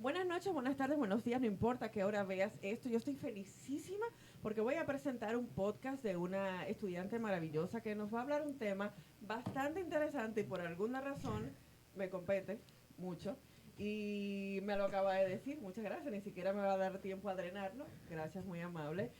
Buenas noches, buenas tardes, buenos días, no importa qué hora veas esto. Yo estoy felicísima porque voy a presentar un podcast de una estudiante maravillosa que nos va a hablar un tema bastante interesante y por alguna razón me compete mucho. Y me lo acaba de decir, muchas gracias, ni siquiera me va a dar tiempo a drenarlo. Gracias, muy amable.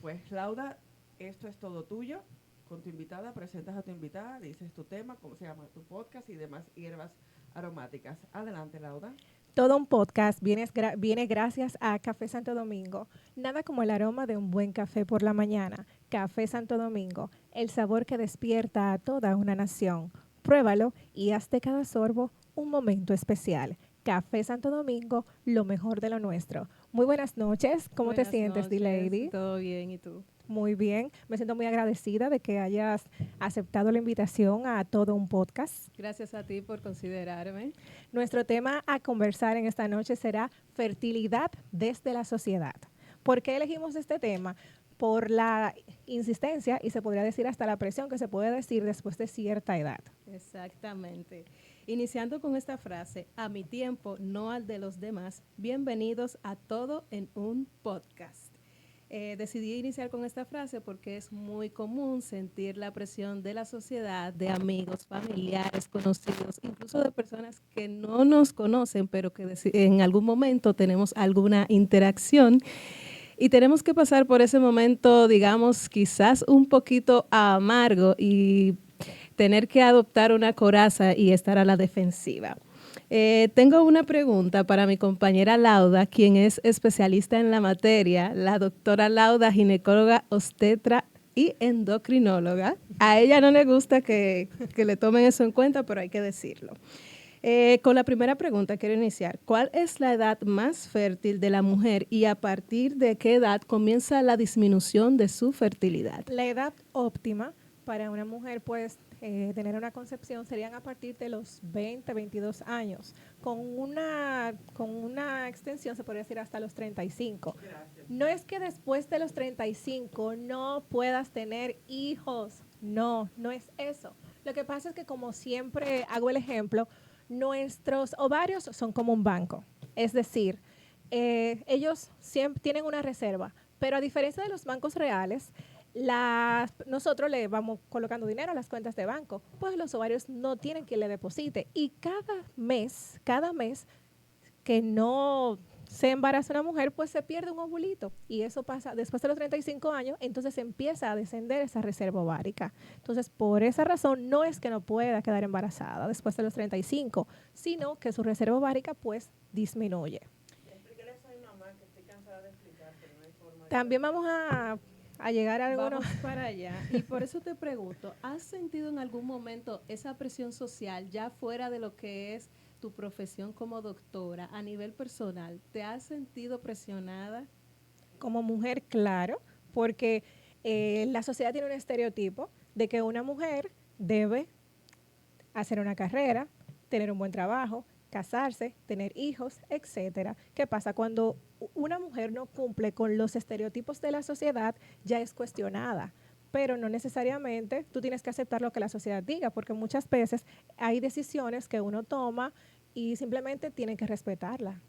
Pues Lauda, esto es todo tuyo. Con tu invitada, presentas a tu invitada, dices tu tema, cómo se llama tu podcast y demás hierbas aromáticas. Adelante, Lauda. Todo un podcast viene gracias a Café Santo Domingo. Nada como el aroma de un buen café por la mañana. Café Santo Domingo, el sabor que despierta a toda una nación. Pruébalo y haz de cada sorbo un momento especial. Café Santo Domingo, lo mejor de lo nuestro. Muy buenas noches. ¿Cómo te Buenas sientes, noches, D-Lady? ¿todo bien? ¿Y tú? Muy bien. Me siento muy agradecida de que hayas aceptado la invitación a todo un podcast. Gracias a ti por considerarme. Nuestro tema a conversar en esta noche será fertilidad desde la sociedad. ¿Por qué elegimos este tema? Por la insistencia y se podría decir hasta la presión que se puede decir después de cierta edad. Exactamente. Iniciando con esta frase, a mi tiempo, no al de los demás. Bienvenidos a Todo en un Podcast. Decidí iniciar con esta frase porque es muy común sentir la presión de la sociedad, de amigos, familiares, conocidos, incluso de personas que no nos conocen, pero que en algún momento tenemos alguna interacción. Y tenemos que pasar por ese momento, digamos, quizás un poquito amargo y tener que adoptar una coraza y estar a la defensiva. Tengo una pregunta para mi compañera Lauda, quien es especialista en la materia, la doctora Lauda, ginecóloga, obstetra y endocrinóloga. A ella no le gusta que le tomen eso en cuenta, pero hay que decirlo. Con la primera pregunta quiero iniciar. ¿Cuál es la edad más fértil de la mujer y a partir de qué edad comienza la disminución de su fertilidad? La edad óptima para una mujer, pues, tener una concepción serían a partir de los 20, 22 años, con una extensión, se podría decir, hasta los 35. No es que después de los 35 no puedas tener hijos, no es eso. Lo que pasa es que, como siempre hago el ejemplo, nuestros ovarios son como un banco, es decir, ellos siempre tienen una reserva, pero a diferencia de los bancos reales, nosotros le vamos colocando dinero a las cuentas de banco, pues los ovarios no tienen quien le deposite. Y cada mes que no se embaraza una mujer, pues se pierde un ovulito. Y eso pasa después de los 35 años, entonces empieza a descender esa reserva ovárica. Entonces, por esa razón, no es que no pueda quedar embarazada después de los 35, sino que su reserva ovárica, pues, disminuye. Explíquele eso a mi mamá que estoy cansada de explicar, pero no hay forma de También que... vamos a llegar a algunos. Vamos para allá. Y por eso te pregunto, ¿has sentido en algún momento esa presión social ya fuera de lo que es tu profesión como doctora a nivel personal? ¿Te has sentido presionada? Como mujer, claro, porque la sociedad tiene un estereotipo de que una mujer debe hacer una carrera, tener un buen trabajo, casarse, tener hijos, etcétera. ¿Qué pasa? Cuando una mujer no cumple con los estereotipos de la sociedad, ya es cuestionada. Pero no necesariamente tú tienes que aceptar lo que la sociedad diga, porque muchas veces hay decisiones que uno toma y simplemente tienen que respetarla,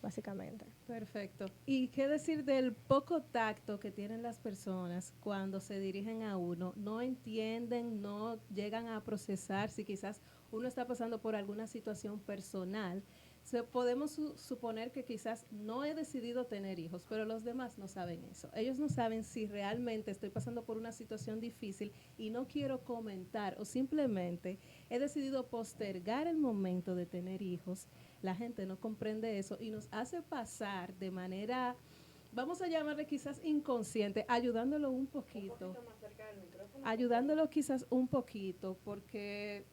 básicamente. Perfecto. ¿Y qué decir del poco tacto que tienen las personas cuando se dirigen a uno? No entienden, no llegan a procesar si quizás uno está pasando por alguna situación personal. Podemos suponer que quizás no he decidido tener hijos, pero los demás no saben eso. Ellos no saben si realmente estoy pasando por una situación difícil y no quiero comentar o simplemente he decidido postergar el momento de tener hijos. La gente no comprende eso y nos hace pasar de manera, vamos a llamarle quizás inconsciente, ayudándolo un poquito, ayudándolo quizás un poquito, porque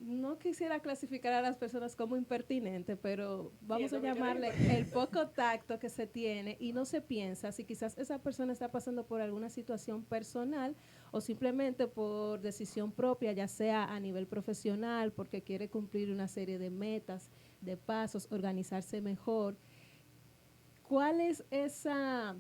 no quisiera clasificar a las personas como impertinentes, pero Sí, vamos eso a me queda llamarle el impertinente. poco tacto que se tiene y no se piensa si quizás esa persona está pasando por alguna situación personal o simplemente por decisión propia, ya sea a nivel profesional, porque quiere cumplir una serie de metas, de pasos, organizarse mejor. ¿Cuál es esa,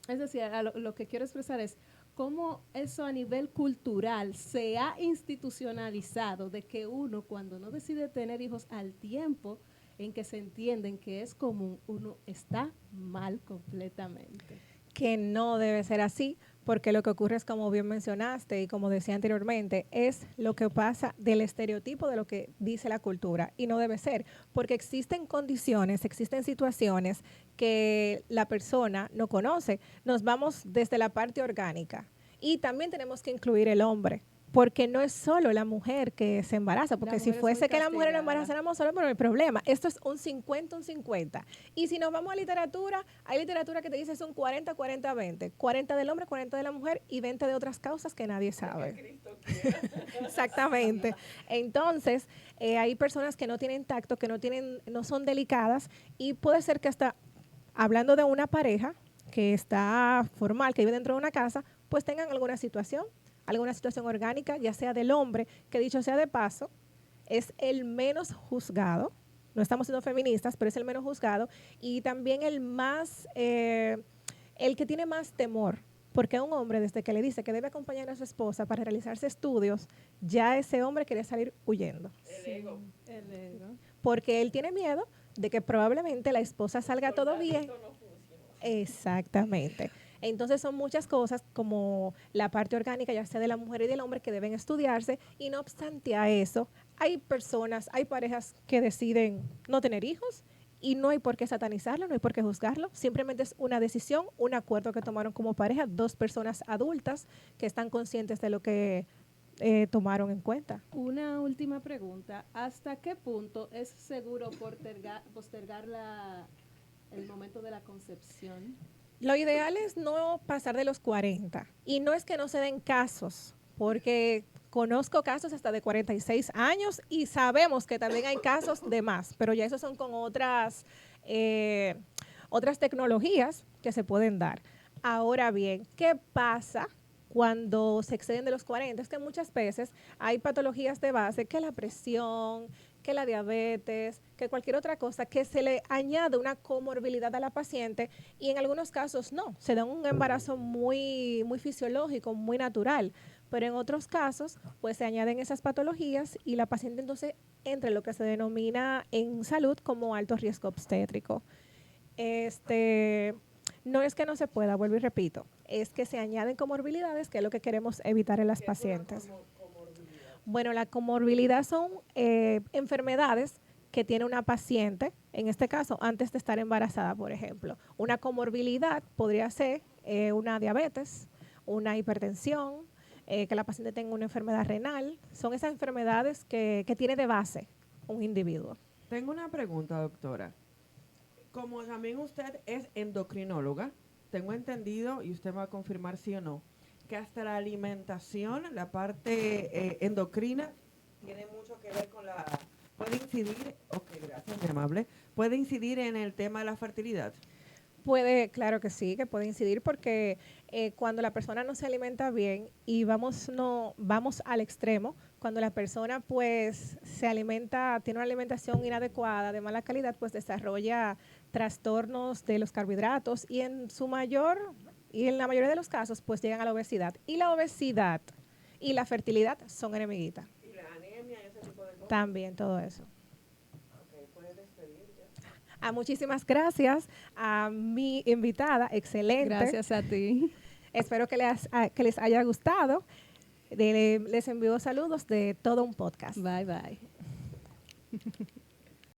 es decir, lo que quiero expresar es cómo eso a nivel cultural se ha institucionalizado de que uno cuando no decide tener hijos al tiempo en que se entienden que es común, uno está mal completamente. Que no debe ser así, porque lo que ocurre es, como bien mencionaste y como decía anteriormente, es lo que pasa del estereotipo de lo que dice la cultura, y no debe ser, porque existen condiciones, existen situaciones que la persona no conoce. Nos vamos desde la parte orgánica y también tenemos que incluir el hombre. Porque no es solo la mujer que se embaraza, porque si fuese que la mujer lo embarazáramos solo, pero no hay problema. Esto es un 50, un 50. Y si nos vamos a literatura, hay literatura que te dice son 40, 40, 20. 40 del hombre, 40 de la mujer y 20 de otras causas que nadie sabe. Exactamente. Entonces, hay personas que no tienen tacto, que no son delicadas, y puede ser que hasta hablando de una pareja que está formal, que vive dentro de una casa, pues tengan alguna situación orgánica, ya sea del hombre, que dicho sea de paso, es el menos juzgado. No estamos siendo feministas, pero es el menos juzgado, y también el que tiene más temor, porque a un hombre, desde que le dice que debe acompañar a su esposa para realizarse estudios, ya ese hombre quiere salir huyendo. El ego. Porque él tiene miedo de que probablemente la esposa salga todo bien. Exactamente. Entonces son muchas cosas como la parte orgánica, ya sea de la mujer y del hombre, que deben estudiarse, y no obstante a eso, hay parejas que deciden no tener hijos, y no hay por qué satanizarlo, no hay por qué juzgarlo, simplemente es una decisión, un acuerdo que tomaron como pareja, dos personas adultas que están conscientes de lo que tomaron en cuenta. Una última pregunta, ¿hasta qué punto es seguro postergar el momento de la concepción? Lo ideal es no pasar de los 40. Y no es que no se den casos, porque conozco casos hasta de 46 años y sabemos que también hay casos de más, pero ya esos son con otras tecnologías que se pueden dar. Ahora bien, ¿qué pasa cuando se exceden de los 40? Es que muchas veces hay patologías de base, que la presión, que la diabetes, que cualquier otra cosa, que se le añade una comorbilidad a la paciente, y en algunos casos no, se da un embarazo muy, muy fisiológico, muy natural, pero en otros casos pues se añaden esas patologías y la paciente entonces entra en lo que se denomina en salud como alto riesgo obstétrico. No es que no se pueda, vuelvo y repito, es que se añaden comorbilidades, que es lo que queremos evitar en las pacientes. Bueno, la comorbilidad son enfermedades que tiene una paciente, en este caso, antes de estar embarazada, por ejemplo. Una comorbilidad podría ser una diabetes, una hipertensión, que la paciente tenga una enfermedad renal. Son esas enfermedades que tiene de base un individuo. Tengo una pregunta, doctora. Como también usted es endocrinóloga, tengo entendido, y usted me va a confirmar sí o no, que hasta la alimentación, la parte endocrina, tiene mucho que ver con la... Puede incidir, ok, gracias, muy amable, puede incidir en el tema de la fertilidad. Claro que sí, que puede incidir, porque cuando la persona no se alimenta bien y vamos al extremo, cuando la persona pues se alimenta, tiene una alimentación inadecuada, de mala calidad, pues desarrolla trastornos de los carbohidratos y en la mayoría de los casos pues llegan a la obesidad. Y la obesidad y la fertilidad son enemiguitas. Y la anemia y ese tipo de cosas. También todo eso. Ok, puedes despedir ya. Muchísimas gracias a mi invitada, excelente. Gracias a ti. Espero que les haya gustado. Les envío saludos de todo un podcast. Bye, bye.